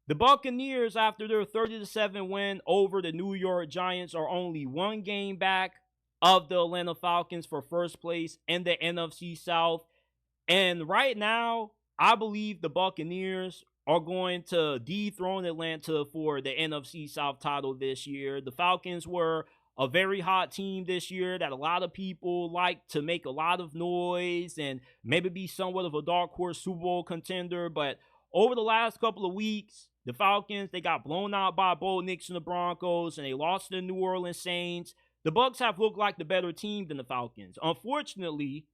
The Buccaneers, after their 30-7 win over the New York Giants, are only one game back of the Atlanta Falcons for first place in the NFC South. And right now, I believe the Buccaneers are going to dethrone Atlanta for the NFC South title this year. The Falcons were a very hot team this year that a lot of people like to make a lot of noise and maybe be somewhat of a dark horse Super Bowl contender. But over the last couple of weeks, the Falcons, they got blown out by Bo Nix and the Broncos, and they lost to the New Orleans Saints. The Bucs have looked like the better team than the Falcons. Unfortunately,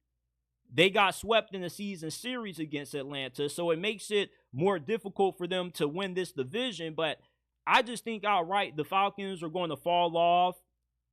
they got swept in the season series against Atlanta, so it makes it more difficult for them to win this division. But I just think outright the Falcons are going to fall off.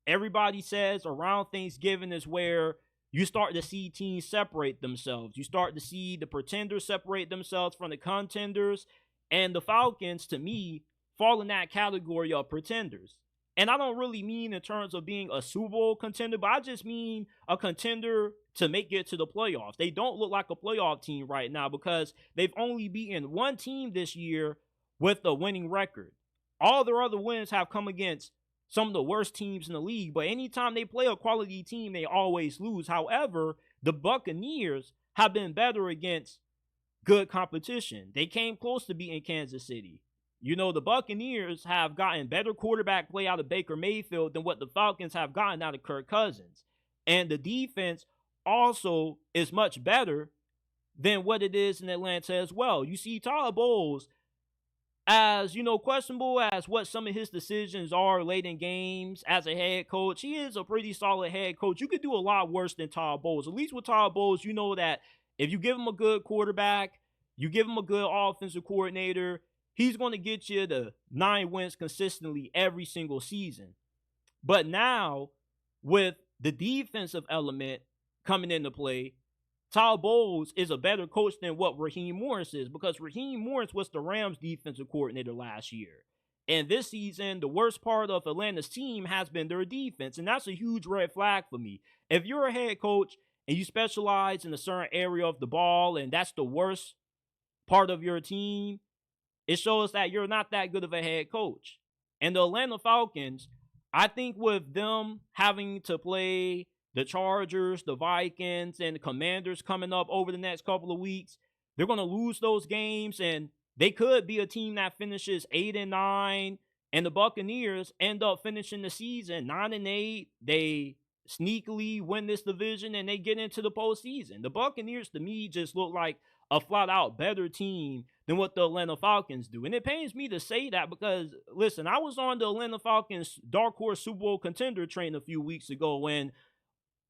Everybody says around Thanksgiving is where you start to see teams separate themselves. You start to see the pretenders separate themselves from the contenders. And the Falcons, to me, fall in that category of pretenders. And I don't really mean in terms of being a Super Bowl contender, but I just mean a contender to make it to the playoffs. They don't look like a playoff team right now because they've only beaten one team this year with a winning record. All their other wins have come against some of the worst teams in the league, but anytime they play a quality team, they always lose. However, the Buccaneers have been better against good competition. They came close to beating Kansas City. You know, the Buccaneers have gotten better quarterback play out of Baker Mayfield than what the Falcons have gotten out of Kirk Cousins. And the defense also is much better than what it is in Atlanta as well. You see Todd Bowles, as, you know, questionable as what some of his decisions are late in games as a head coach. He is a pretty solid head coach. You could do a lot worse than Todd Bowles. At least with Todd Bowles, you know that if you give him a good quarterback, you give him a good offensive coordinator, he's going to get you to 9 wins consistently every single season. But now, with the defensive element coming into play, Todd Bowles is a better coach than what Raheem Morris is, because Raheem Morris was the Rams defensive coordinator last year. And this season, the worst part of Atlanta's team has been their defense, and that's a huge red flag for me. If you're a head coach and you specialize in a certain area of the ball, and that's the worst part of your team, it shows that you're not that good of a head coach. And the Atlanta Falcons, I think with them having to play the Chargers, the Vikings, and the Commanders coming up over the next couple of weeks, they're going to lose those games, and they could be a team that finishes 8-9, and the Buccaneers end up finishing the season 9-8. They sneakily win this division, and they get into the postseason. The Buccaneers, to me, just look like a flat-out better team than what the Atlanta Falcons do. And it pains me to say that because, listen, I was on the Atlanta Falcons dark horse Super Bowl contender train a few weeks ago, when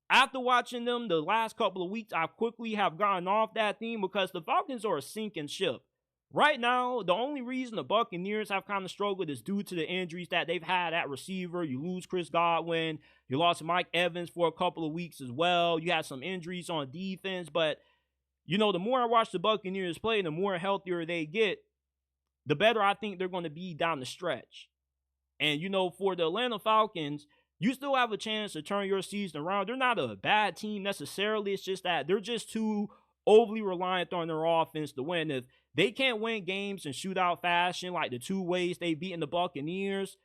after watching them the last couple of weeks, I quickly have gotten off that theme because the Falcons are a sinking ship. Right now, the only reason the Buccaneers have kind of struggled is due to the injuries that they've had at receiver. You lose Chris Godwin. You lost Mike Evans for a couple of weeks as well. You had some injuries on defense. But, you know, the more I watch the Buccaneers play, the more healthier they get, the better I think they're going to be down the stretch. And, you know, for the Atlanta Falcons, you still have a chance to turn your season around. They're not a bad team necessarily. It's just that they're just too overly reliant on their offense to win. If they can't win games in shootout fashion like the 2 ways they've beaten the Buccaneers,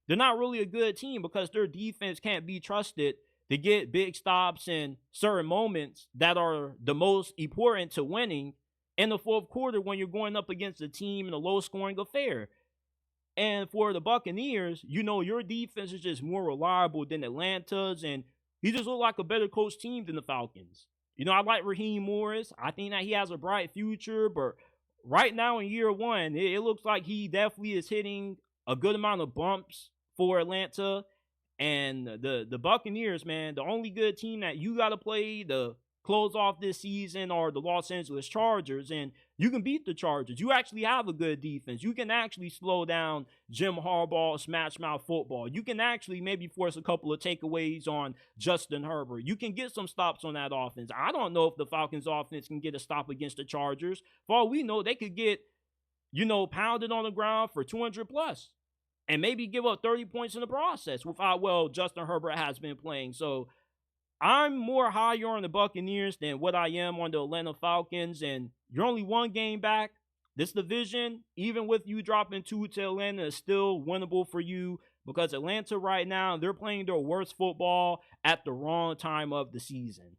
they're not really a good team because their defense can't be trusted to get big stops in certain moments that are the most important to winning in the fourth quarter when you're going up against a team in a low-scoring affair. And for the Buccaneers, you know, your defense is just more reliable than Atlanta's, and you just look like a better coached team than the Falcons. You know, I like Raheem Morris. I think that he has a bright future, but right now in year one, it looks like he definitely is hitting a good amount of bumps for Atlanta. And the Buccaneers, man, the only good team that you got to play to close off this season are the Los Angeles Chargers, and you can beat the Chargers. You actually have a good defense. You can actually slow down Jim Harbaugh's smash mouth football. You can actually maybe force a couple of takeaways on Justin Herbert. You can get some stops on that offense. I don't know if the Falcons offense can get a stop against the Chargers. For all we know, they could get, you know, pounded on the ground for 200 plus and maybe give up 30 points in the process with how well Justin Herbert has been playing. So I'm more higher on the Buccaneers than what I am on the Atlanta Falcons, and you're only one game back. this division, even with you dropping 2 to Atlanta, is still winnable for you, because Atlanta right now, they're playing their worst football at the wrong time of the season.